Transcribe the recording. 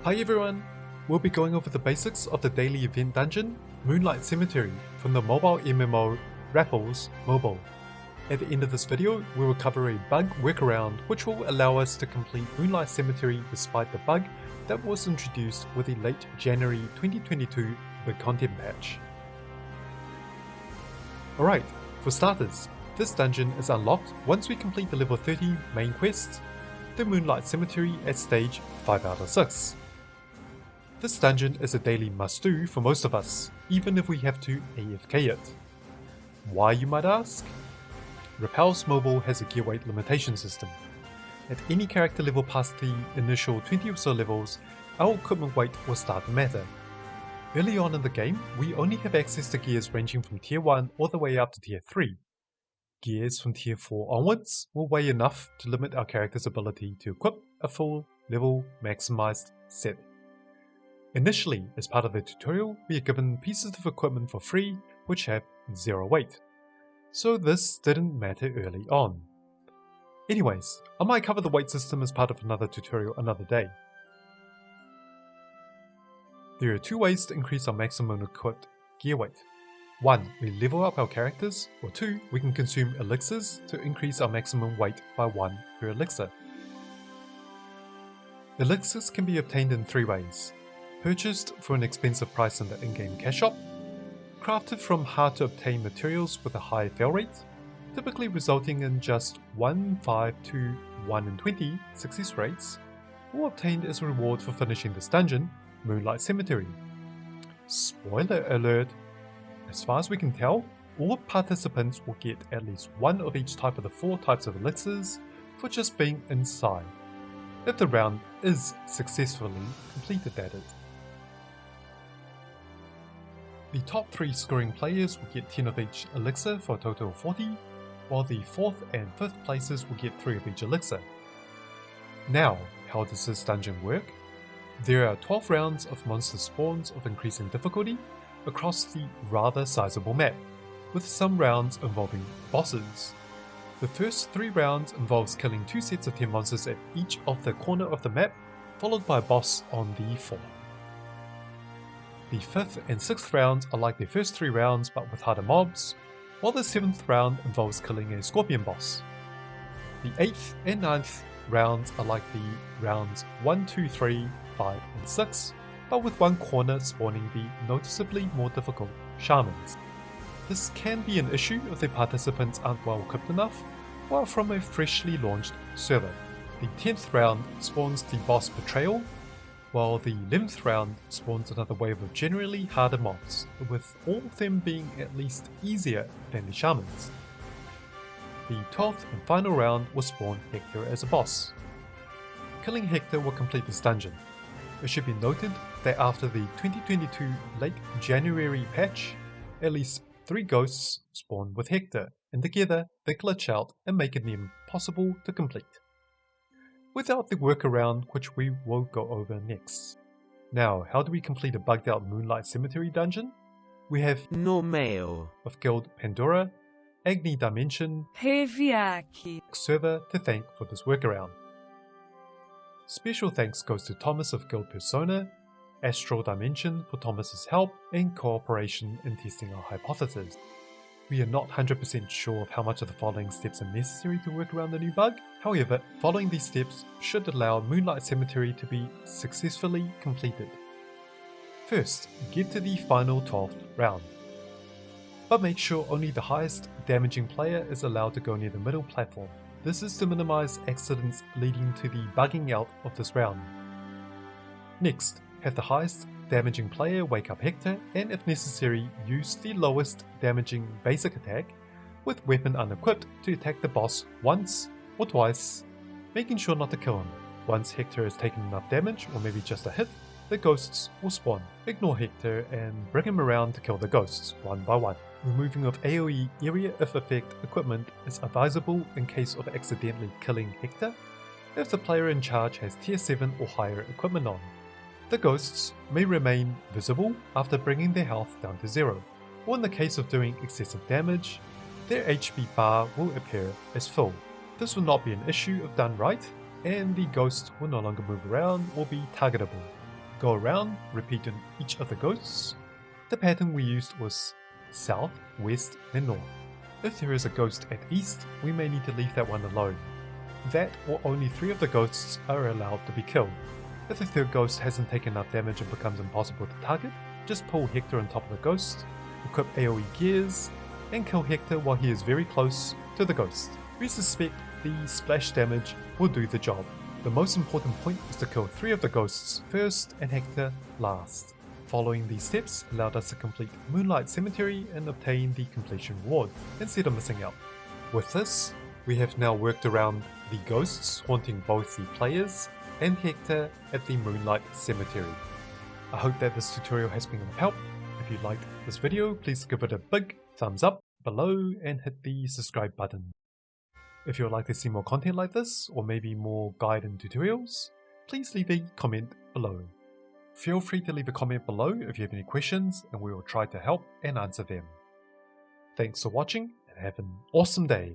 Hi everyone! We'll be going over the basics of the daily event dungeon, Moonlight Cemetery, from the mobile MMO Rappelz Mobile. At the end of this video, we will cover a bug workaround which will allow us to complete Moonlight Cemetery despite the bug that was introduced with the late January 2022 big content patch. Alright, for starters, this dungeon is unlocked once we complete the level 30 main quest, the Moonlight Cemetery at stage 5 out of 6. This dungeon is a daily must-do for most of us, even if we have to AFK it. Why, you might ask? Rappelz Mobile has a gear weight limitation system. At any character level past the initial 20 or so levels, our equipment weight will start to matter. Early on in the game, we only have access to gears ranging from tier 1 all the way up to tier 3. Gears from tier 4 onwards will weigh enough to limit our character's ability to equip a full level maximized set. Initially, as part of the tutorial, we are given pieces of equipment for free which have 0 weight, so this didn't matter early on. Anyways, I might cover the weight system as part of another tutorial another day. There are 2 ways to increase our maximum equipped gear weight. 1. We level up our characters, or 2. We can consume elixirs to increase our maximum weight by 1 per elixir. Elixirs can be obtained in 3 ways. Purchased for an expensive price in the in-game cash shop, crafted from hard to obtain materials with a high fail rate, typically resulting in just 1 in 5 to 1 in 20 success rates, or obtained as a reward for finishing this dungeon, Moonlight Cemetery. Spoiler alert! As far as we can tell, all participants will get at least 1 of each type of the 4 types of elixirs for just being inside, if the round is successfully completed, that is. The top 3 scoring players will get 10 of each elixir for a total of 40, while the 4th and 5th places will get 3 of each elixir. Now, how does this dungeon work? There are 12 rounds of monster spawns of increasing difficulty across the rather sizable map, with some rounds involving bosses. The first 3 rounds involves killing 2 sets of 10 monsters at each of the corner of the map, followed by a boss on the 4th. The 5th and 6th rounds are like the first 3 rounds but with harder mobs, while the 7th round involves killing a scorpion boss. The 8th and 9th rounds are like the rounds 1, 2, 3, 5 and 6, but with one corner spawning the noticeably more difficult shamans. This can be an issue if the participants aren't well equipped enough, or from a freshly launched server. The 10th round spawns the boss Betrayal, while the 11th round spawns another wave of generally harder mobs, with all of them being at least easier than the shamans. The 12th and final round will spawn Hector as a boss. Killing Hector will complete this dungeon. It should be noted that after the 2022 late January patch, at least 3 ghosts spawn with Hector, and together they glitch out and make it impossible to complete. Without the workaround, which we will go over next. Now, how do we complete a bugged out Moonlight Cemetery dungeon? We have Normal of Guild Pandora, Agni Dimension, server to thank for this workaround. Special thanks goes to Thomas of Guild Persona, Astral Dimension for Thomas's help and cooperation in testing our hypothesis. We are not 100% sure of how much of the following steps are necessary to work around the new bug. However, following these steps should allow Moonlight Cemetery to be successfully completed. First, get to the final 12th round. But make sure only the highest damaging player is allowed to go near the middle platform. This is to minimize accidents leading to the bugging out of this round. Next, have the highest damaging player wake up Hector, and if necessary use the lowest damaging basic attack with weapon unequipped to attack the boss once or twice, making sure not to kill him. Once Hector has taken enough damage, or maybe just a hit, the ghosts will spawn. Ignore Hector and bring him around to kill the ghosts one by one. Removing of AoE area of effect equipment is advisable in case of accidentally killing Hector if the player in charge has tier 7 or higher equipment on. The ghosts may remain visible after bringing their health down to 0, or in the case of doing excessive damage, their HP bar will appear as full. This will not be an issue if done right, and the ghost will no longer move around or be targetable. Go around, repeating each of the ghosts. The pattern we used was south, west, then north. If there is a ghost at east, we may need to leave that one alone. That or only 3 of the ghosts are allowed to be killed. If the third ghost hasn't taken enough damage and becomes impossible to target, just pull Hector on top of the ghost, equip AoE gears, and kill Hector while he is very close to the ghost. We suspect the splash damage will do the job. The most important point is to kill 3 of the ghosts first and Hector last. Following these steps allowed us to complete Moonlight Cemetery and obtain the completion reward, instead of missing out. With this, we have now worked around the ghosts haunting both the players and Hector at the Moonlight Cemetery. I hope that this tutorial has been of help. If you liked this video, please give it a big thumbs up below and hit the subscribe button. If you would like to see more content like this, or maybe more guide and tutorials, please leave a comment below. Feel free to leave a comment below if you have any questions, and we will try to help and answer them. Thanks for watching, and have an awesome day!